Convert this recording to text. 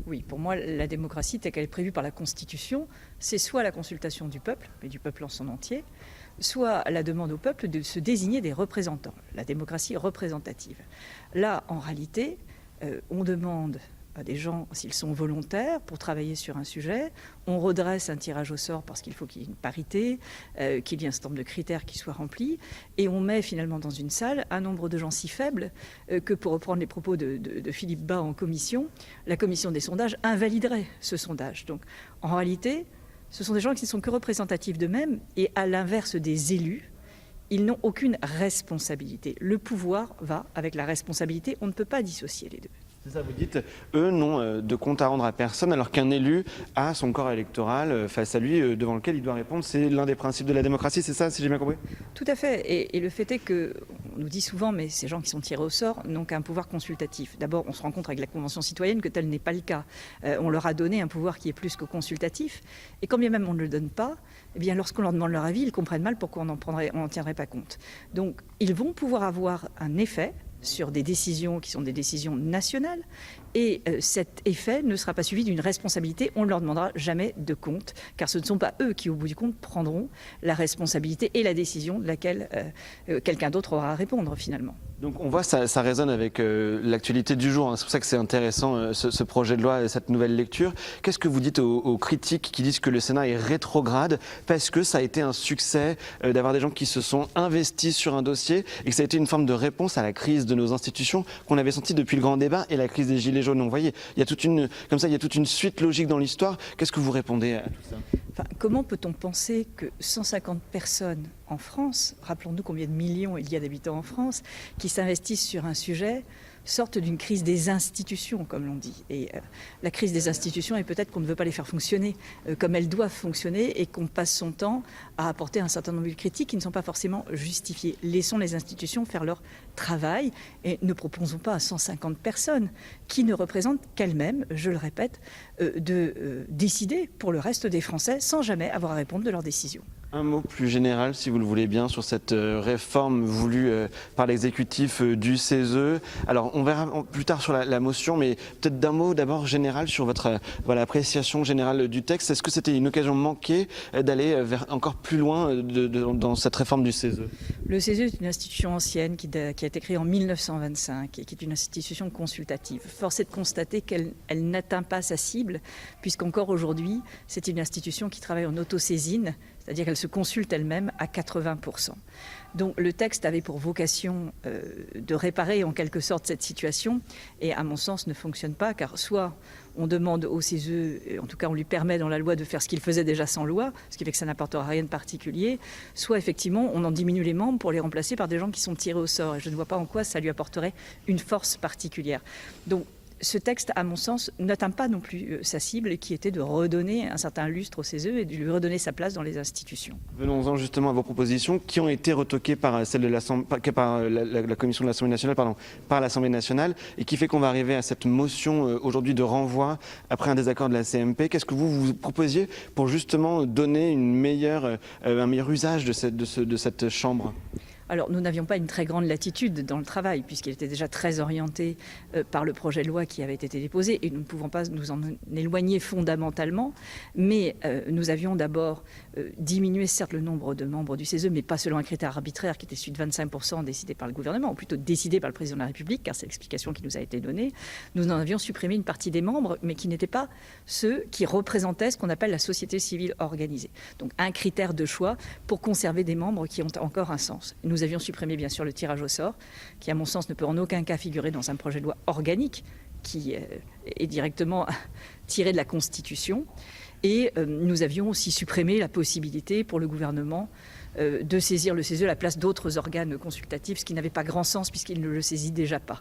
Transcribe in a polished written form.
Oui, pour moi, la démocratie telle qu'elle est prévue par la Constitution, c'est soit la consultation du peuple, mais du peuple en son entier, soit la demande au peuple de se désigner des représentants, la démocratie représentative. Là, en réalité, on demande à des gens s'ils sont volontaires pour travailler sur un sujet, on redresse un tirage au sort parce qu'il faut qu'il y ait une parité, qu'il y ait un certain nombre de critères qui soient remplis, et on met finalement dans une salle un nombre de gens si faible que, pour reprendre les propos de Philippe Bas en commission, la commission des sondages invaliderait ce sondage. Donc en réalité, ce sont des gens qui ne sont que représentatifs d'eux-mêmes, et à l'inverse des élus, ils n'ont aucune responsabilité. Le pouvoir va avec la responsabilité, on ne peut pas dissocier les deux. C'est ça, vous dites, eux n'ont de compte à rendre à personne, alors qu'un élu a son corps électoral face à lui, devant lequel il doit répondre. C'est l'un des principes de la démocratie, c'est ça, si j'ai bien compris? Tout à fait. Et le fait est que, on nous dit souvent, mais ces gens qui sont tirés au sort n'ont qu'un pouvoir consultatif. D'abord, on se rend compte avec la Convention citoyenne que tel n'est pas le cas. On leur a donné un pouvoir qui est plus que consultatif. Et quand bien même on ne le donne pas, eh bien, lorsqu'on leur demande leur avis, ils comprennent mal pourquoi on n'en tiendrait pas compte. Donc, ils vont pouvoir avoir un effet sur des décisions qui sont des décisions nationales, et cet effet ne sera pas suivi d'une responsabilité. On ne leur demandera jamais de compte, car ce ne sont pas eux qui, au bout du compte, prendront la responsabilité et la décision de laquelle quelqu'un d'autre aura à répondre finalement. Donc on voit, ça résonne avec l'actualité du jour, hein. C'est pour ça que c'est intéressant ce projet de loi et cette nouvelle lecture. Qu'est-ce que vous dites aux critiques qui disent que le Sénat est rétrograde parce que ça a été un succès d'avoir des gens qui se sont investis sur un dossier et que ça a été une forme de réponse à la crise de nos institutions qu'on avait senti depuis le grand débat et la crise des Gilets jaunes? Vous voyez, il y a toute une suite logique dans l'histoire. Qu'est-ce que vous répondez à tout ça? Enfin, comment peut-on penser que 150 personnes en France, rappelons-nous combien de millions il y a d'habitants en France, qui s'investissent sur un sujet, sortent d'une crise des institutions, comme l'on dit. Et la crise des institutions est peut-être qu'on ne veut pas les faire fonctionner comme elles doivent fonctionner, et qu'on passe son temps à apporter un certain nombre de critiques qui ne sont pas forcément justifiées. Laissons les institutions faire leur travail et ne proposons pas à 150 personnes qui ne représentent qu'elles-mêmes, je le répète, de décider pour le reste des Français sans jamais avoir à répondre de leurs décisions. Un mot plus général, si vous le voulez bien, sur cette réforme voulue par l'exécutif du CESE. Alors, on verra plus tard sur la motion, mais peut-être d'un mot d'abord général sur votre appréciation générale du texte. Est-ce que c'était une occasion manquée d'aller encore plus loin dans cette réforme du CESE? Le CESE est une institution ancienne qui a été créée en 1925 et qui est une institution consultative. Force est de constater qu'elle n'atteint pas sa cible, puisqu'encore aujourd'hui, c'est une institution qui travaille en autosaisine, c'est-à-dire qu'elle se consulte elle-même à 80%. Donc le texte avait pour vocation de réparer en quelque sorte cette situation, et à mon sens ne fonctionne pas, car soit on demande au CESE, en tout cas on lui permet dans la loi de faire ce qu'il faisait déjà sans loi, ce qui fait que ça n'apportera rien de particulier, soit effectivement on en diminue les membres pour les remplacer par des gens qui sont tirés au sort, et je ne vois pas en quoi ça lui apporterait une force particulière. Donc ce texte, à mon sens, n'atteint pas non plus sa cible, qui était de redonner un certain lustre au CESE et de lui redonner sa place dans les institutions. Venons-en justement à vos propositions qui ont été retoquées par celle de la commission de l'Assemblée nationale, par l'Assemblée nationale, et qui fait qu'on va arriver à cette motion aujourd'hui de renvoi après un désaccord de la CMP. Qu'est-ce que vous proposiez pour justement donner un meilleur usage de cette chambre ? Alors, nous n'avions pas une très grande latitude dans le travail, puisqu'il était déjà très orienté par le projet de loi qui avait été déposé, et nous ne pouvons pas nous en éloigner fondamentalement. Mais nous avions d'abord diminué, certes, le nombre de membres du CESE, mais pas selon un critère arbitraire qui était celui de 25% décidé par le gouvernement, ou plutôt décidé par le président de la République, car c'est l'explication qui nous a été donnée. Nous en avions supprimé une partie des membres, mais qui n'étaient pas ceux qui représentaient ce qu'on appelle la société civile organisée. Donc un critère de choix pour conserver des membres qui ont encore un sens. Nous avions supprimé bien sûr le tirage au sort, qui à mon sens ne peut en aucun cas figurer dans un projet de loi organique, qui est directement tiré de la Constitution. Et nous avions aussi supprimé la possibilité pour le gouvernement de saisir le CESE à la place d'autres organes consultatifs, ce qui n'avait pas grand sens puisqu'il ne le saisit déjà pas.